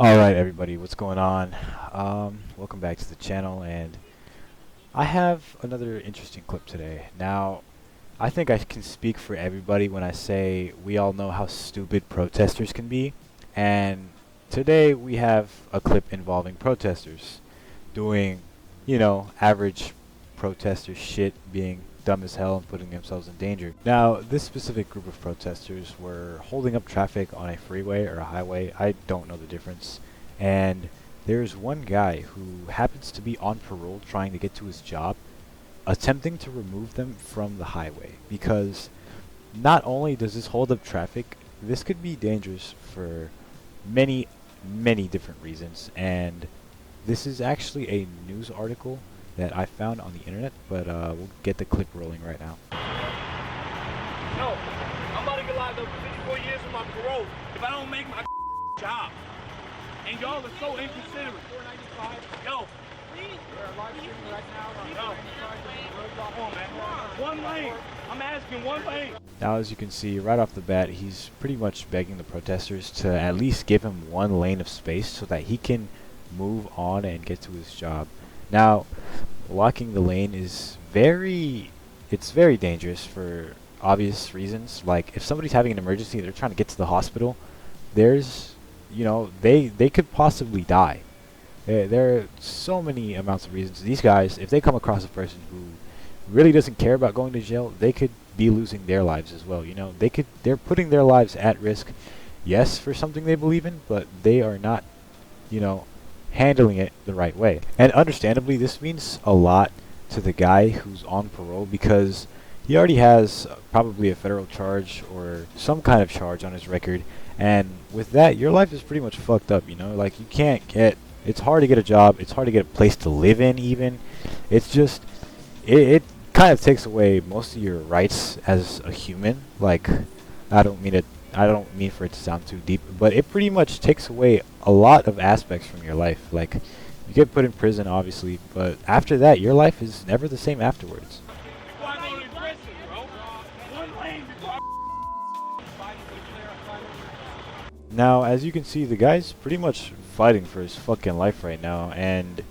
Alright everybody, what's going on? Welcome back to the channel, and I have another interesting clip today. Now, I think I can speak for everybody when I say we all know how stupid protesters can be, and today we have a clip involving protesters doing, average protester shit, being dumb as hell and putting themselves in danger. Now, this specific group of protesters were holding up traffic on a freeway or a highway. I don't know the difference. And there's one guy who happens to be on parole trying to get to his job, attempting to remove them from the highway. Because not only does this hold up traffic, this could be dangerous for many, many different reasons. And this is actually a news article that I found on the internet, but we'll get the clip rolling right now. No, I'm about to get locked up for 54 years for my parole if I don't make my job. And y'all are so inconsiderate. 495. Yo. We're live streaming right now. Come on, man. One lane. I'm asking one lane. Now, as you can see right off the bat, he's pretty much begging the protesters to at least give him one lane of space so that he can move on and get to his job. Now, blocking the lane is very dangerous for obvious reasons. Like, if somebody's having an emergency, they're trying to get to the hospital, there's, they could possibly die. There are so many amounts of reasons. These guys, if they come across a person who really doesn't care about going to jail, they could be losing their lives as well. They're putting their lives at risk, yes, for something they believe in, but they are not, handling it the right way. And understandably, this means a lot to the guy who's on parole, because he already has probably a federal charge or some kind of charge on his record, and with that, your life is pretty much fucked up. Like, you can't get, it's hard to get a job, it's hard to get a place to live in even. It's just, it kind of takes away most of your rights as a human. Like, I don't mean for it to sound too deep, but it pretty much takes away a lot of aspects from your life. Like, you get put in prison, obviously, but after that, your life is never the same afterwards. Now, as you can see, the guy's pretty much fighting for his fucking life right now, and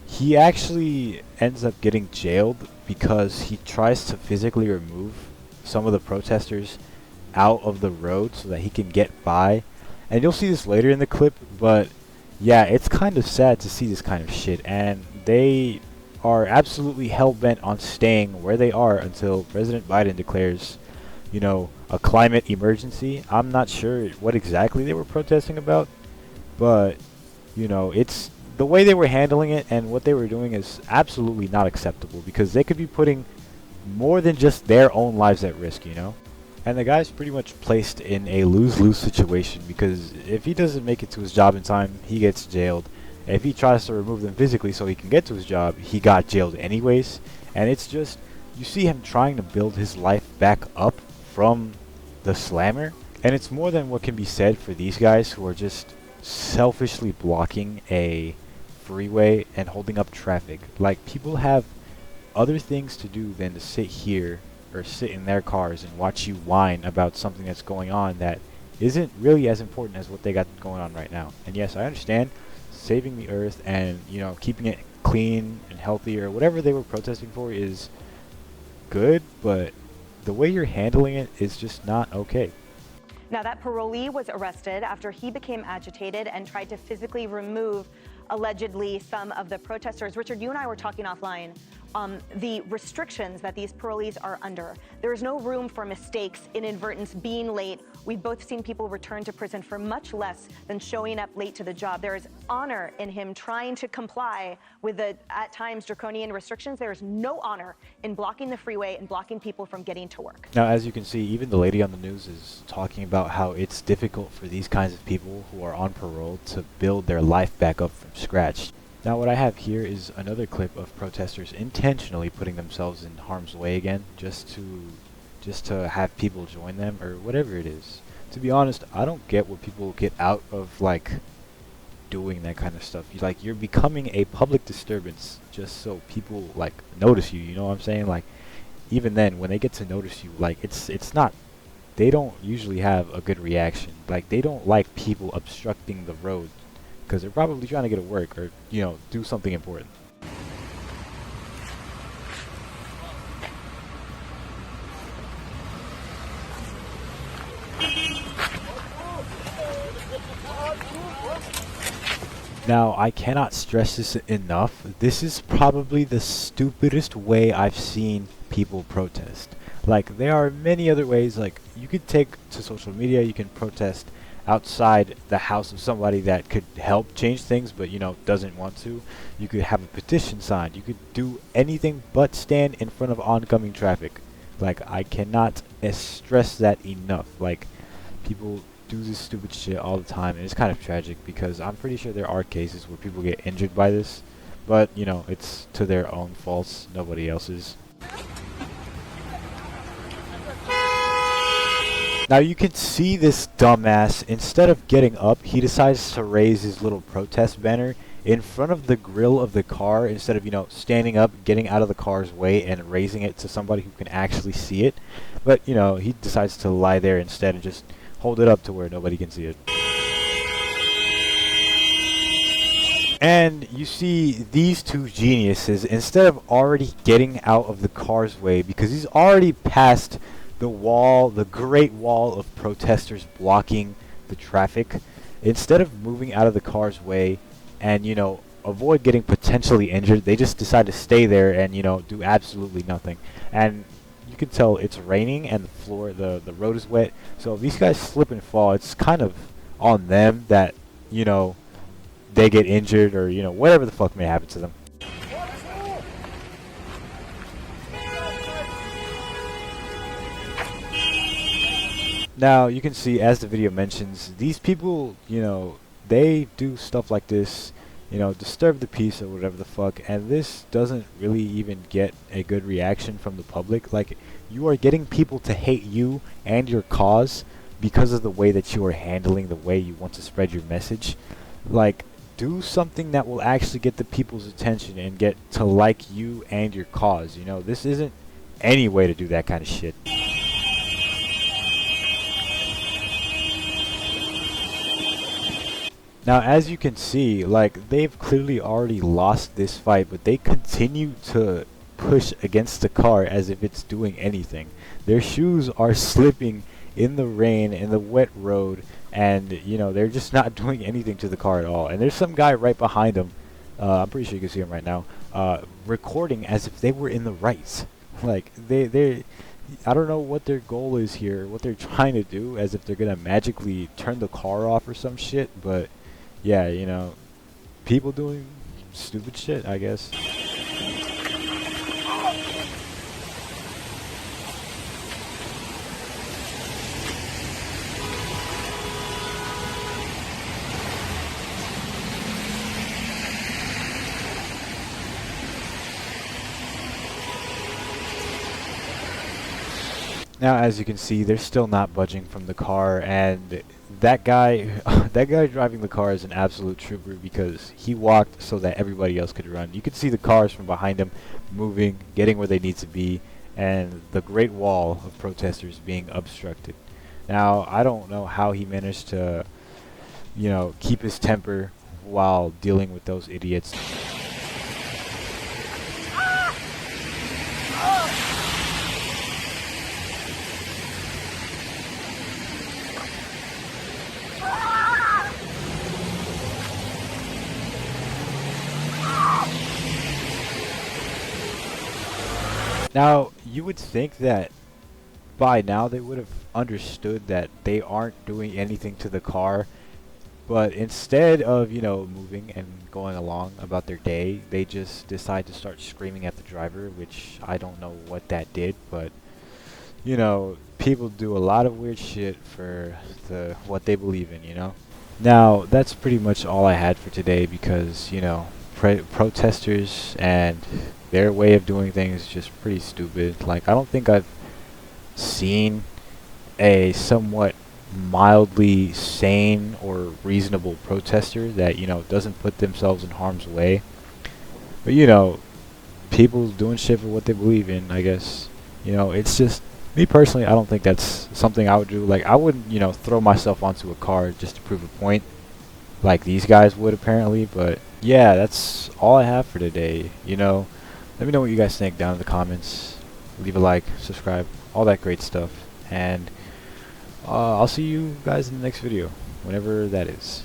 he actually ends up getting jailed because he tries to physically remove some of the protesters out of the road so that he can get by. And you'll see this later in the clip, but yeah, it's kind of sad to see this kind of shit, and they are absolutely hell-bent on staying where they are until President Biden declares, a climate emergency. I'm not sure what exactly they were protesting about, but it's the way they were handling it and what they were doing is absolutely not acceptable, because they could be putting more than just their own lives at risk. And the guy's pretty much placed in a lose-lose situation, because if he doesn't make it to his job in time, he gets jailed. If he tries to remove them physically so he can get to his job, he got jailed anyways. And it's just, you see him trying to build his life back up from the slammer. And it's more than what can be said for these guys who are just selfishly blocking a freeway and holding up traffic. Like, people have other things to do than to sit here or sit in their cars and watch you whine about something that's going on that isn't really as important as what they got going on right now. And yes, I understand saving the earth and, keeping it clean and healthy or whatever they were protesting for is good, but the way you're handling it is just not okay. Now, that parolee was arrested after he became agitated and tried to physically remove, allegedly, some of the protesters. Richard, you and I were talking offline. The restrictions that these parolees are under. There is no room for mistakes, inadvertence, being late. We've both seen people return to prison for much less than showing up late to the job. There is honor in him trying to comply with the, at times, draconian restrictions. There is no honor in blocking the freeway and blocking people from getting to work. Now, as you can see, even the lady on the news is talking about how it's difficult for these kinds of people who are on parole to build their life back up from scratch. Now, what I have here is another clip of protesters intentionally putting themselves in harm's way again, just to have people join them or whatever it is. To be honest, I don't get what people get out of, like, doing that kind of stuff. You're becoming a public disturbance just so people, like, notice you. You know what I'm saying? Like, even then, when they get to notice you, like, it's not, they don't usually have a good reaction. Like, they don't like people obstructing the road because they're probably trying to get to work or, you know, do something important. Now, I cannot stress this enough. This is probably the stupidest way I've seen people protest. Like, there are many other ways. Like, you could take to social media, you can protest outside the house of somebody that could help change things, but, you know, doesn't want to. You could have a petition signed. You could do anything but stand in front of oncoming traffic. Like, I cannot stress that enough. Like, people do this stupid shit all the time, and it's kind of tragic because I'm pretty sure there are cases where people get injured by this, but you know, it's to their own faults, nobody else's. Now you can see this dumbass, instead of getting up, he decides to raise his little protest banner in front of the grill of the car instead of, you know, standing up, getting out of the car's way and raising it to somebody who can actually see it. But, you know, he decides to lie there instead and just hold it up to where nobody can see it. And you see these two geniuses, instead of already getting out of the car's way, because he's already past the wall, the great wall of protesters blocking the traffic, instead of moving out of the car's way and, you know, avoid getting potentially injured, they just decide to stay there and, you know, do absolutely nothing. And you can tell it's raining and the road is wet, so if these guys slip and fall, it's kind of on them that, you know, they get injured or, you know, whatever the fuck may happen to them. Now you can see, as the video mentions, these people, you know, they do stuff like this, you know, disturb the peace or whatever the fuck, and this doesn't really even get a good reaction from the public. Like, you are getting people to hate you and your cause because of the way that you are handling the way you want to spread your message. Like, do something that will actually get the people's attention and get to like you and your cause. You know, this isn't any way to do that kind of shit. Now, as you can see, like, they've clearly already lost this fight, but they continue to push against the car as if it's doing anything. Their shoes are slipping in the rain, in the wet road, and, you know, they're just not doing anything to the car at all. And there's some guy right behind them, I'm pretty sure you can see him right now, recording as if they were in the right. Like, I don't know what their goal is here, what they're trying to do, as if they're gonna magically turn the car off or some shit, but yeah, you know, people doing stupid shit, I guess. Now, as you can see, they're still not budging from the car, and that guy, that guy driving the car is an absolute trooper because he walked so that everybody else could run. You could see the cars from behind him moving, getting where they need to be, and the Great Wall of protesters being obstructed. Now, I don't know how he managed to, you know, keep his temper while dealing with those idiots. Now, you would think that by now they would have understood that they aren't doing anything to the car, but instead of, you know, moving and going along about their day, they just decide to start screaming at the driver, which I don't know what that did, but, you know, people do a lot of weird shit for what they believe in, you know? Now, that's pretty much all I had for today because, you know, protesters and their way of doing things is just pretty stupid. Like, I don't think I've seen a somewhat mildly sane or reasonable protester that, you know, doesn't put themselves in harm's way. But, you know, people doing shit for what they believe in, I guess. You know, it's just, me personally, I don't think that's something I would do. Like, I wouldn't, you know, throw myself onto a car just to prove a point. like these guys would apparently. But yeah, that's all I have for today. You know, let me know what you guys think down in the comments. Leave a like, subscribe, all that great stuff, and I'll see you guys in the next video, whenever that is.